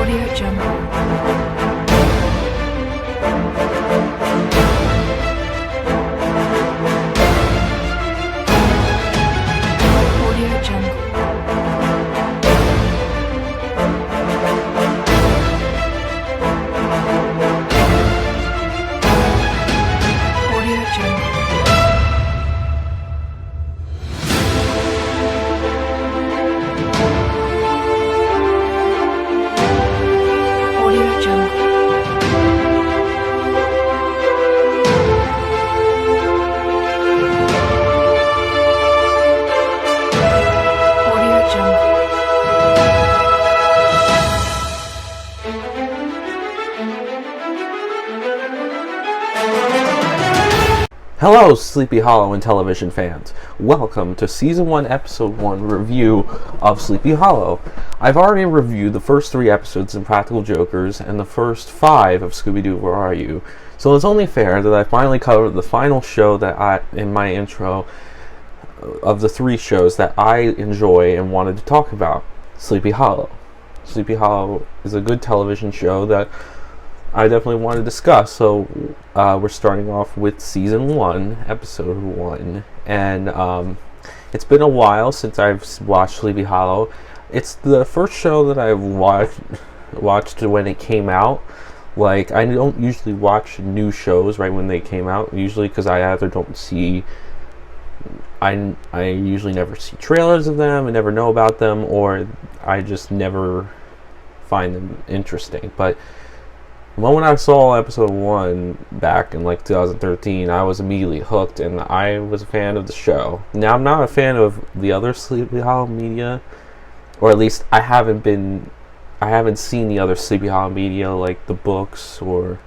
Audio Jungle. Audio Jungle. Audio Jungle. Audio Jungle. Audio Jungle. Hello, Sleepy Hollow and television fans. Welcome to Season 1, Episode 1 review of Sleepy Hollow. I've already reviewed the first 3 episodes in Practical Jokers and the first 5 of Scooby-Doo, Where Are You? So it's only fair that I finally covered the final show in my intro of the 3 shows that I enjoy and wanted to talk about. Sleepy Hollow. Sleepy Hollow is a good television show that I definitely want to discuss. So we're starting off with Season 1, Episode 1. And it's been a while since I've watched Sleepy Hollow. It's the first show that I've watched when it came out. Like, I don't usually watch new shows right when they came out, usually because I either don't see... I usually never see trailers of them and never know about them, or I just never find them interesting. But the moment I saw episode 1 back in like 2013, I was immediately hooked and I was a fan of the show. Now, I'm not a fan of the other Sleepy Hollow media, or at least I haven't seen the other Sleepy Hollow media, like the books or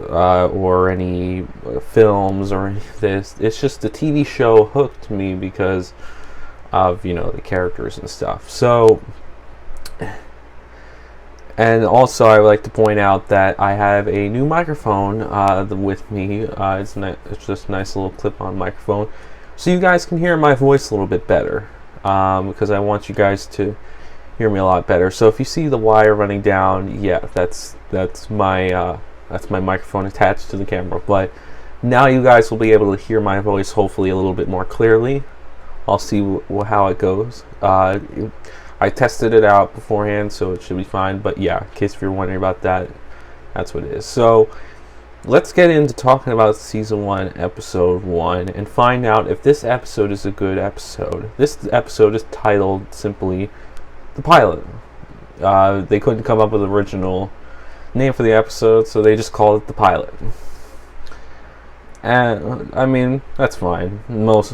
or any films or any of this. It's just the TV show hooked me because of, the characters and stuff. So, and also I would like to point out that I have a new microphone with me. It's just a nice little clip-on microphone, so you guys can hear my voice a little bit better, because I want you guys to hear me a lot better. So if you see the wire running down, yeah, that's my microphone attached to the camera. But now you guys will be able to hear my voice hopefully a little bit more clearly. I'll see how it goes. I tested it out beforehand, so it should be fine. But yeah, in case if you're wondering about that, that's what it is. So let's get into talking about Season 1, Episode 1, and find out if this episode is a good episode. This episode is titled simply The Pilot. They couldn't come up with an original name for the episode, so they just called it The Pilot. And I mean, that's fine. Most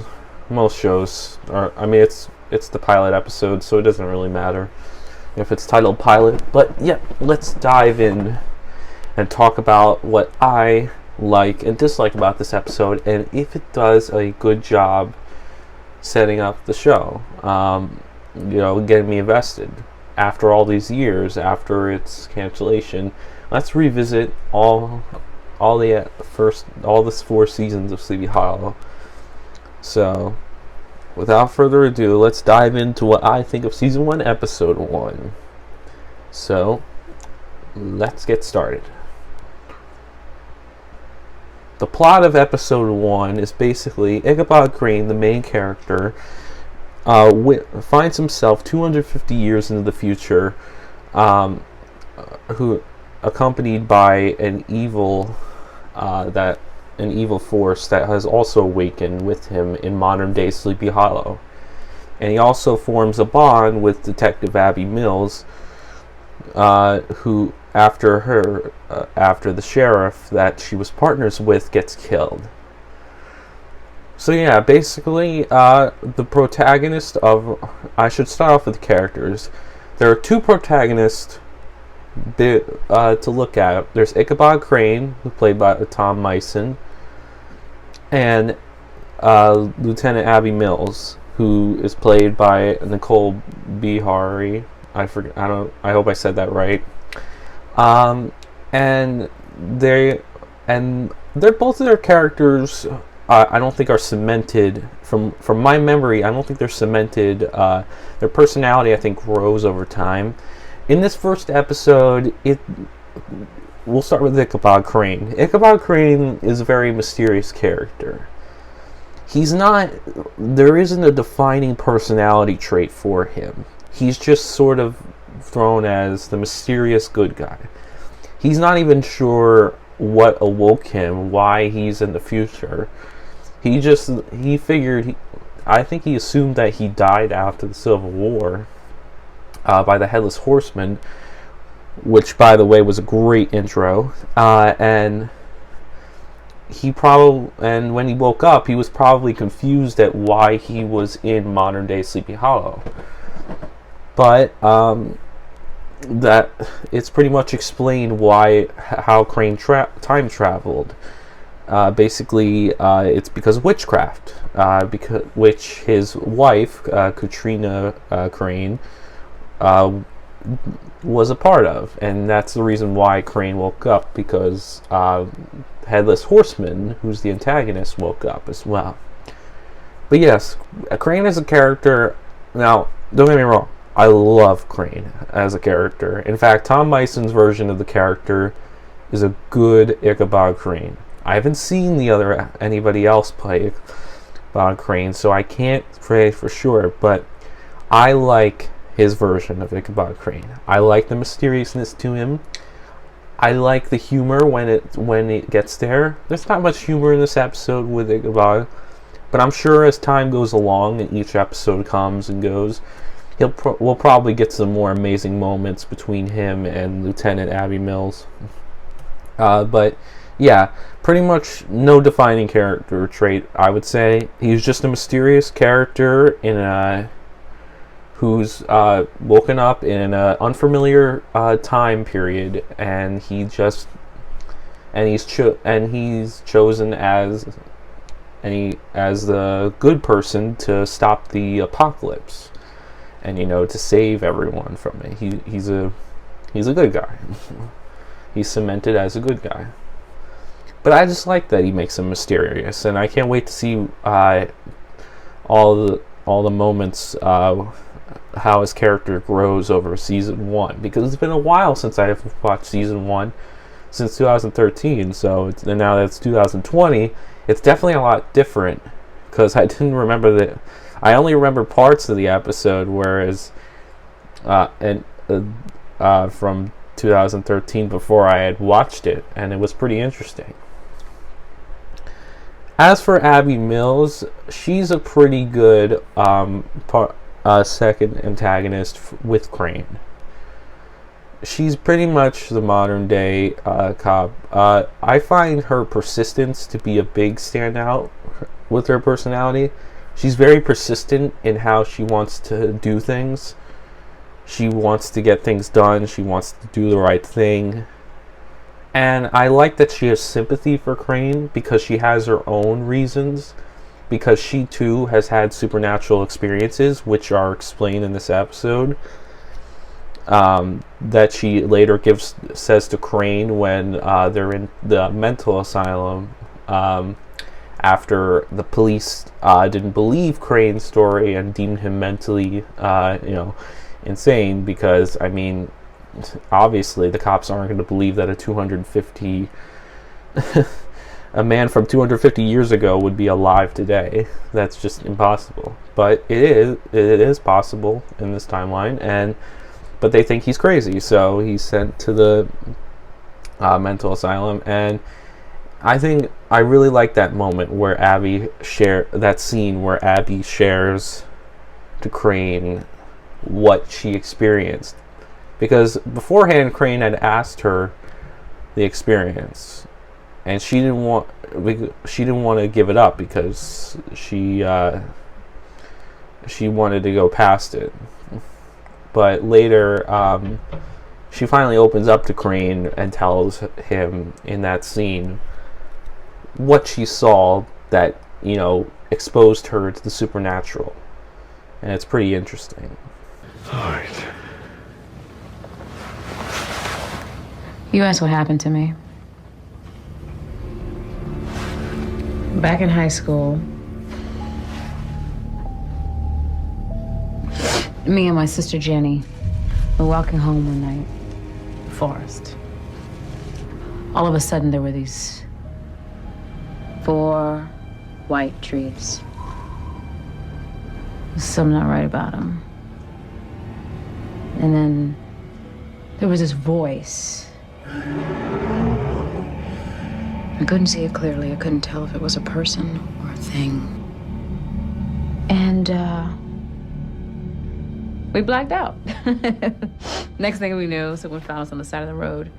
shows are, it's the pilot episode, so it doesn't really matter if it's titled Pilot. But yeah, let's dive in and talk about what I like and dislike about this episode, and if it does a good job setting up the show, getting me invested. After all these years, after its cancellation, let's revisit all the 4 seasons of Sleepy Hollow. So, without further ado, let's dive into what I think of Season 1, Episode 1. So, let's get started. The plot of Episode 1 is basically Ichabod Crane, the main character, finds himself 250 years into the future, who accompanied by an evil force that has also awakened with him in modern day Sleepy Hollow. And he also forms a bond with Detective Abby Mills, who after the sheriff that she was partners with gets killed. So yeah, basically, the protagonist of... I should start off with the characters. There are 2 protagonists to look at. There's Ichabod Crane, who's played by Tom Mison, and Lieutenant Abby Mills, who is played by Nicole Beharie. I hope I said that right. And they're both of their characters I don't think are cemented from my memory. I don't think they're cemented. Their personality, I think, grows over time. In this first episode, we'll start with Ichabod Crane. Ichabod Crane is a very mysterious character. There isn't a defining personality trait for him. He's just sort of thrown as the mysterious good guy. He's not even sure what awoke him, why he's in the future. I think he assumed that he died after the Civil War by the Headless Horseman, which, by the way, was a great intro. And when he woke up, he was probably confused at why he was in modern day Sleepy Hollow. But that it's pretty much explained how Crane time traveled. Basically, it's because of witchcraft, which his wife, Katrina Crane, was a part of, and that's the reason why Crane woke up, because Headless Horseman, who's the antagonist, woke up as well. But yes, Crane as a character. Now, don't get me wrong, I love Crane as a character. In fact, Tom Mison's version of the character is a good Ichabod Crane. I haven't seen anybody else play Ichabod Crane, so I can't say for sure, but I like his version of Ichabod Crane. I like the mysteriousness to him. I like the humor when it gets there. There's not much humor in this episode with Ichabod, but I'm sure as time goes along and each episode comes and goes, we'll probably get some more amazing moments between him and Lieutenant Abby Mills. But yeah, pretty much no defining character trait, I would say. He's just a mysterious character who's woken up in an unfamiliar time period, and he's chosen as the good person to stop the apocalypse, and to save everyone from it. He's a good guy. He's cemented as a good guy. But I just like that he makes him mysterious, and I can't wait to see all the moments how his character grows over season 1, because it's been a while since I've watched season 1, since 2013. So now that it's 2020, it's definitely a lot different, because I didn't remember that. I only remember parts of the episode, whereas from 2013 before I had watched it, and it was pretty interesting. As for Abby Mills, she's a pretty good second antagonist with Crane. She's pretty much the modern day cop. I find her persistence to be a big standout with her personality. She's very persistent in how she wants to do things. She wants to get things done. She wants to do the right thing. And I like that she has sympathy for Crane, because she has her own reasons, because she too has had supernatural experiences, which are explained in this episode, that she later says to Crane when they're in the mental asylum, after the police didn't believe Crane's story and deemed him mentally insane, because obviously the cops aren't going to believe that a man from 250 years ago would be alive today. That's just impossible. But it is possible in this timeline, but they think he's crazy, so he's sent to the mental asylum. And I really like that moment where Abby shares to Crane what she experienced, because beforehand Crane had asked her the experience, and she didn't want to give it up, because she wanted to go past it. But later, she finally opens up to Crane and tells him in that scene what she saw that exposed her to the supernatural, and it's pretty interesting. All right. You asked what happened to me. Back in high school, me and my sister Jenny were walking home one night in the forest. All of a sudden, there were these 4 white trees. There's something not right about them. And then there was this voice. I couldn't see it clearly. I couldn't tell if it was a person or a thing. And we blacked out. Next thing we knew, someone found us on the side of the road.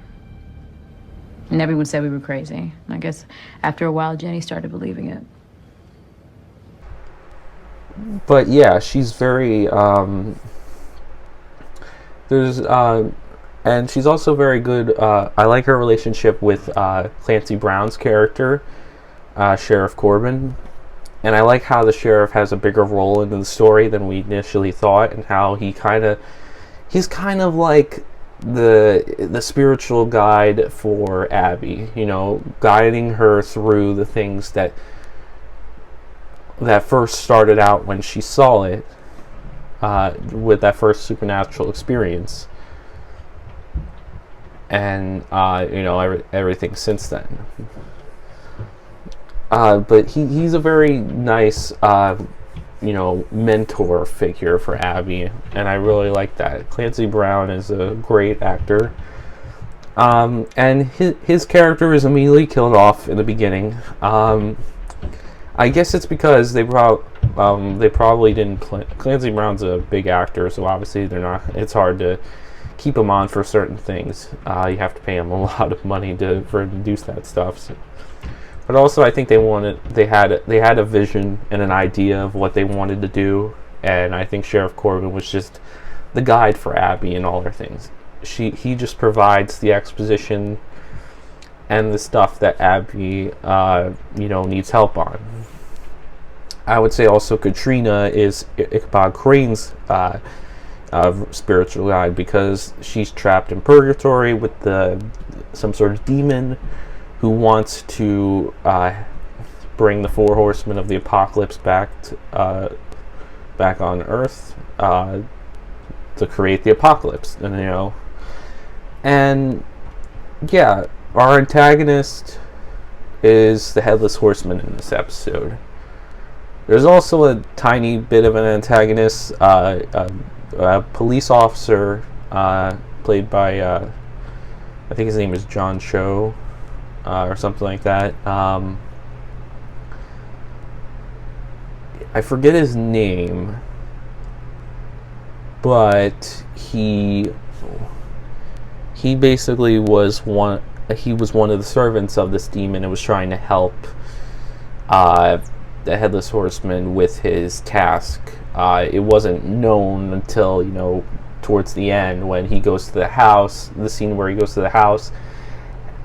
And everyone said we were crazy. I guess after a while, Jenny started believing it. But yeah, she's very and she's also very good. I like her relationship with Clancy Brown's character, Sheriff Corbin, and I like how the sheriff has a bigger role in the story than we initially thought, and how he's kind of like the spiritual guide for Abby, guiding her through the things that first started out when she saw it, with that first supernatural experience, and everything since then. But he's a very nice mentor figure for Abby, and I really like that. Clancy Brown is a great actor, and his character is immediately killed off in the beginning. I guess it's because they probably didn't. Clancy Brown's a big actor, so obviously they're not. It's hard to keep him on for certain things. You have to pay him a lot of money for him to do that stuff. So. But also, I think they had a vision and an idea of what they wanted to do, and I think Sheriff Corbin was just the guide for Abby in all her things. He just provides the exposition and the stuff that Abby needs help on. I would say also Katrina is Ichabod Crane's spiritual guide, because she's trapped in purgatory with some sort of demon who wants to bring the 4 horsemen of the apocalypse back on Earth to create the apocalypse, and yeah, our antagonist is the Headless Horseman in this episode. There's also a tiny bit of an antagonist, a police officer played by I think his name is John Cho. Or something like that. I forget his name, but he basically was one. He was one of the servants of this demon and was trying to help the Headless Horseman with his task. It wasn't known until towards the end, when he goes to the house. The scene where he goes to the house,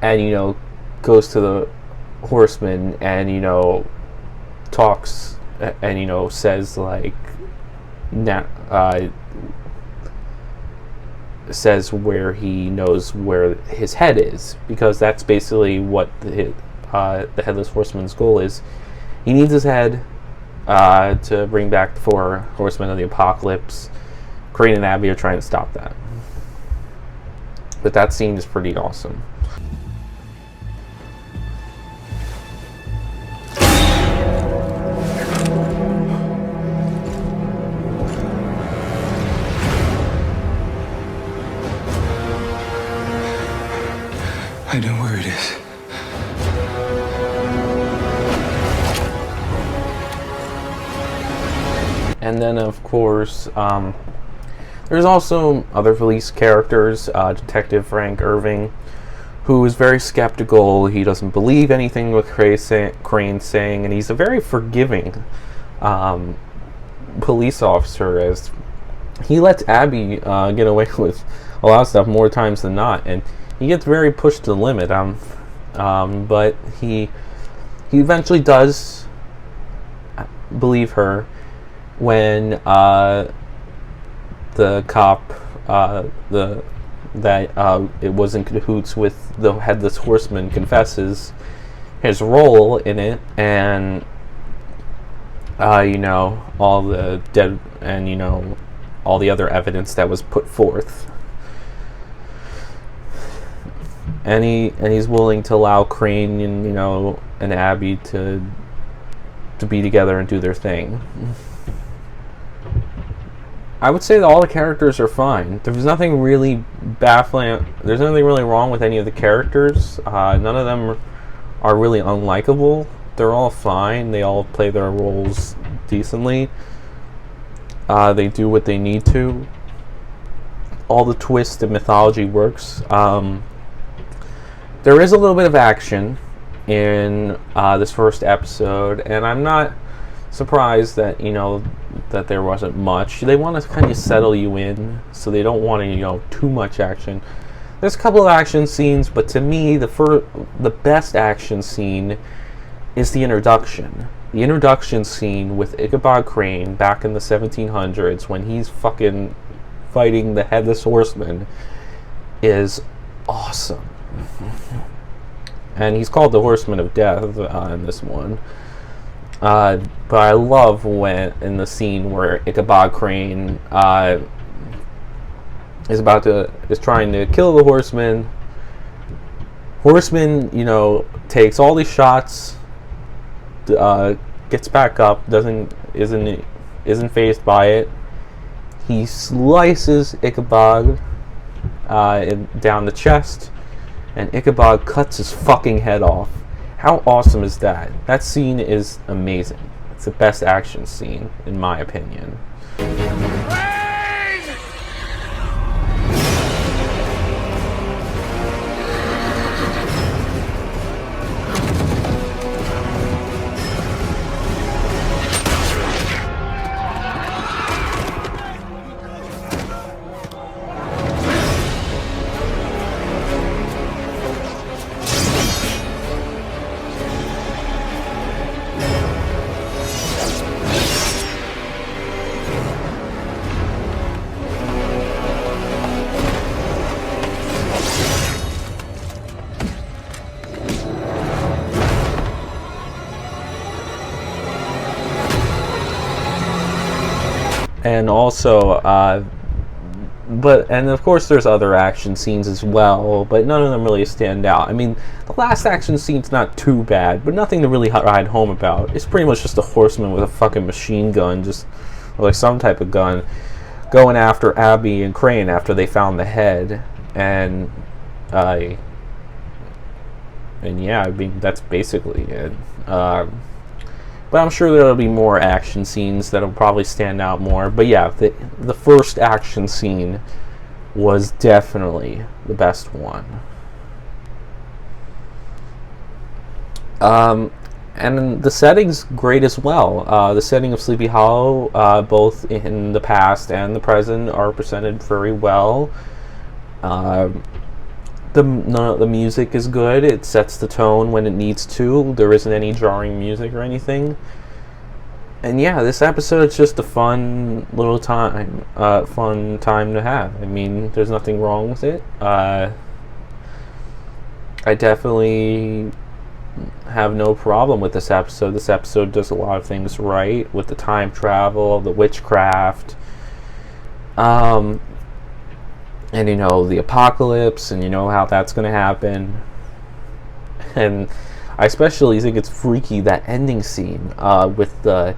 and goes to the horseman and talks and says says where he knows where his head is, because that's basically what the Headless Horseman's goal is. He needs his head to bring back the 4 horsemen of the apocalypse. Crane and Abby are trying to stop that, but that scene is pretty awesome. I know where it is. And then, of course, there's also other police characters. Detective Frank Irving, who is very skeptical. He doesn't believe anything what Crane's saying, and he's a very forgiving police officer, as he lets Abby get away with a lot of stuff more times than not, and he gets very pushed to the limit. But he eventually does believe her when the cop that it was in cahoots with the Headless Horseman confesses, his role in it, and all the dead, and all the other evidence that was put forth. And he's willing to allow Crane and Abby to be together and do their thing. I would say that all the characters are fine. There's nothing really baffling. There's nothing really wrong with any of the characters. None of them are really unlikable. They're all fine. They all play their roles decently. They do what they need to. All the twist and mythology works. There is a little bit of action in this first episode, and I'm not surprised that that there wasn't much. They want to kind of settle you in, so they don't want too much action. There's a couple of action scenes, but to me, the best action scene is the introduction. The introduction scene with Ichabod Crane back in the 1700s when he's fucking fighting the Headless Horseman is awesome. And he's called the Horseman of Death in this one. But I love when in the scene where Ichabod Crane is trying to kill the Horseman. Horseman, takes all these shots, gets back up, isn't fazed by it. He slices Ichabod down the chest, and Ichabod cuts his fucking head off. How awesome is that? That scene is amazing. It's the best action scene, in my opinion. And also, and of course there's other action scenes as well, but none of them really stand out. I mean, the last action scene's not too bad, but nothing to really ride home about. It's pretty much just a horseman with a fucking machine gun, or like some type of gun, going after Abby and Crane after they found the head, and yeah, I mean, that's basically it. But I'm sure there'll be more action scenes that'll probably stand out more. But yeah, the first action scene was definitely the best one. And the setting's great as well. The setting of Sleepy Hollow, both in the past and the present, are presented very well. The music is good. It sets the tone when it needs to. There isn't any jarring music or anything. And yeah, this episode is just a fun little time, to have. I mean, there's nothing wrong with it. I definitely have no problem with this episode. This episode does a lot of things right with the time travel, the witchcraft, and the apocalypse, and how that's going to happen. And I especially think it's freaky, that ending scene with there's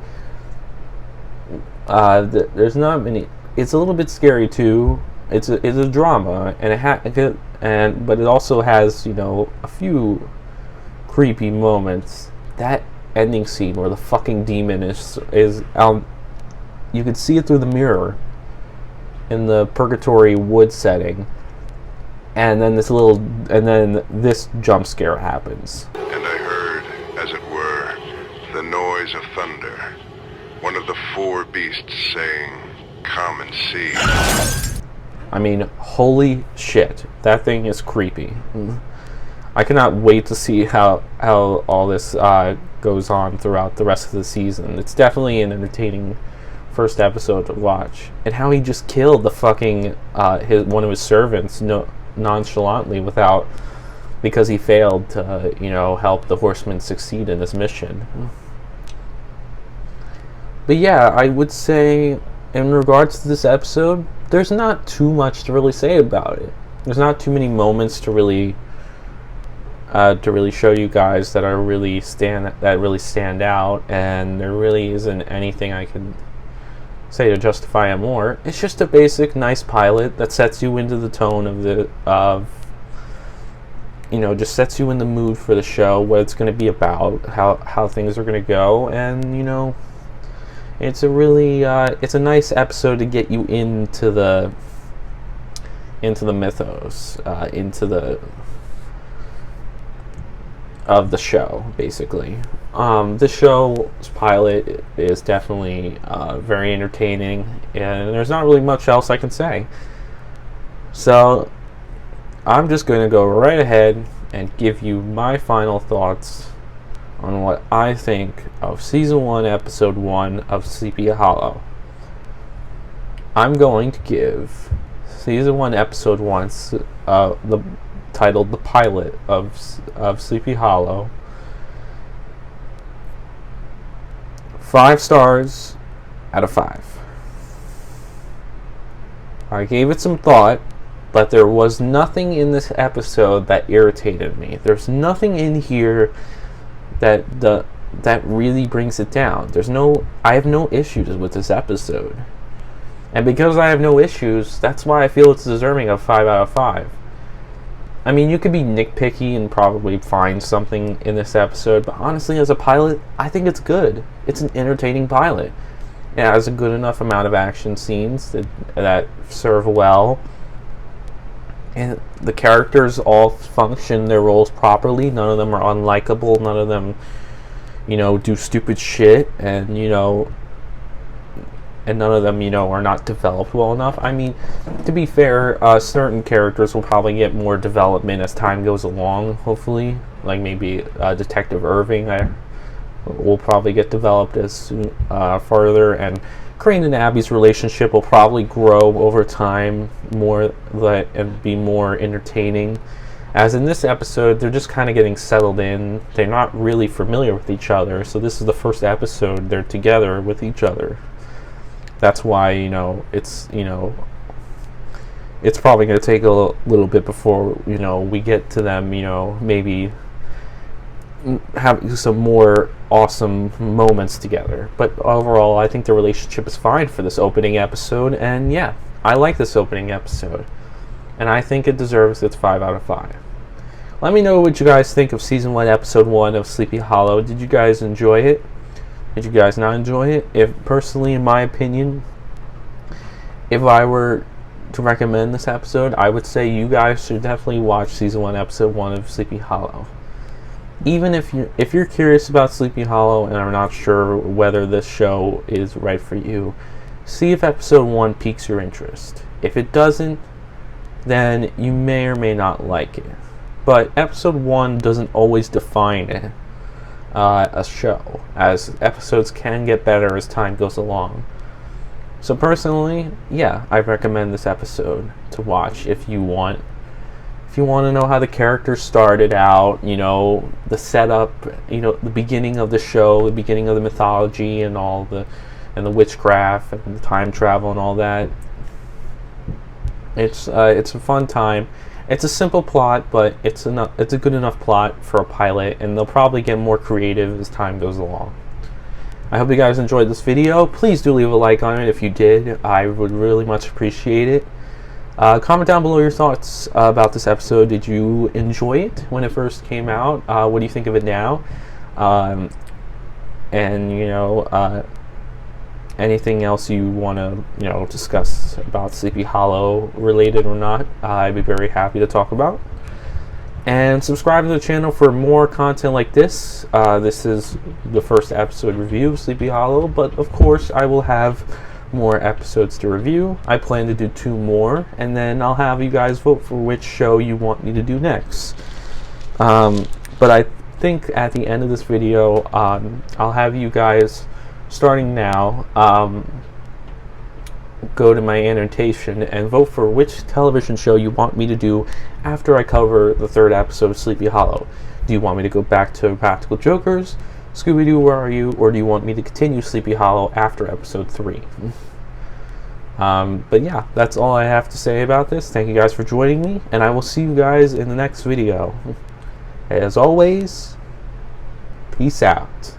not many. It's a little bit scary too. It's a drama, and but it also has a few creepy moments. That ending scene where the fucking demon is you could see it through the mirror in the Purgatory wood setting, and then this jump scare happens. And I heard, as it were, the noise of thunder, one of the four beasts saying, "Come and see." I mean, holy shit, that thing is creepy. I cannot wait to see how all this goes on throughout the rest of the season. It's definitely an entertaining first episode to watch, and how he just killed the fucking one of his servants nonchalantly without because he failed to, help the Horsemen succeed in his mission. But yeah, I would say in regards to this episode, there's not too much to really say about it. There's not too many moments to really show you guys that really stand out, and there really isn't anything I can say to justify it more. It's just a basic nice pilot that sets you into the tone just sets you in the mood for the show, what it's going to be about, how things are going to go, and it's a really it's a nice episode to get you into the mythos, of the show, basically. The show's pilot is definitely very entertaining, and there's not really much else I can say. So I'm just going to go right ahead and give you my final thoughts on what I think of Season 1, Episode 1 of Sleepy Hollow. I'm going to give Season 1, Episode 1, titled The Pilot of Sleepy Hollow, 5 stars out of 5. I gave it some thought, but there was nothing in this episode that irritated me. There's nothing in here that really brings it down. I have no issues with this episode. And because I have no issues, that's why I feel it's deserving of 5 out of 5. I mean, you could be nitpicky and probably find something in this episode, but honestly, as a pilot, I think it's good. It's an entertaining pilot. It has a good enough amount of action scenes that serve well. And the characters all function their roles properly. None of them are unlikable. None of them, do stupid shit. And, and none of them, are not developed well enough. I mean, to be fair, certain characters will probably get more development as time goes along, hopefully. Like maybe Detective Irving will probably get developed further, and Crane and Abby's relationship will probably grow over time more and be more entertaining. As in this episode, they're just kind of getting settled in. They're not really familiar with each other, so this is the first episode they're together with each other. That's why, it's probably going to take a little bit before, we get to them, maybe have some more awesome moments together. But overall, I think the relationship is fine for this opening episode, and yeah, I like this opening episode, and I think it deserves its 5 out of 5. Let me know what you guys think of Season 1, Episode 1 of Sleepy Hollow. Did you guys enjoy it? Did you guys not enjoy it? Personally, in my opinion, if I were to recommend this episode, I would say you guys should definitely watch Season 1, Episode 1 of Sleepy Hollow. Even if you're curious about Sleepy Hollow and are not sure whether this show is right for you, see if Episode 1 piques your interest. If it doesn't, then you may or may not like it. But Episode 1 doesn't always define a show, as episodes can get better as time goes along. So personally, yeah, I recommend this episode to watch if you want to know how the characters started out, the setup, the beginning of the show, the beginning of the mythology and the witchcraft and the time travel and all that. It's a fun time. It's a simple plot, but it's a good enough plot for a pilot, and they'll probably get more creative as time goes along. I hope you guys enjoyed this video. Please do leave a like on it if you did. I would really much appreciate it. Comment down below your thoughts about this episode. Did you enjoy it when it first came out? What do you think of it now? Anything else you want to discuss about Sleepy Hollow related or not, I'd be very happy to talk about. And subscribe to the channel for more content like this. This is the first episode review of Sleepy Hollow, but of course I will have more episodes to review. I plan to do 2 more, and then I'll have you guys vote for which show you want me to do next. But I think at the end of this video, I'll have you guys, starting now, go to my annotation and vote for which television show you want me to do after I cover the 3rd episode of Sleepy Hollow. Do you want me to go back to Practical Jokers, Scooby-Doo, Where Are You, or do you want me to continue Sleepy Hollow after episode 3? But yeah, that's all I have to say about this. Thank you guys for joining me, and I will see you guys in the next video. As always, peace out.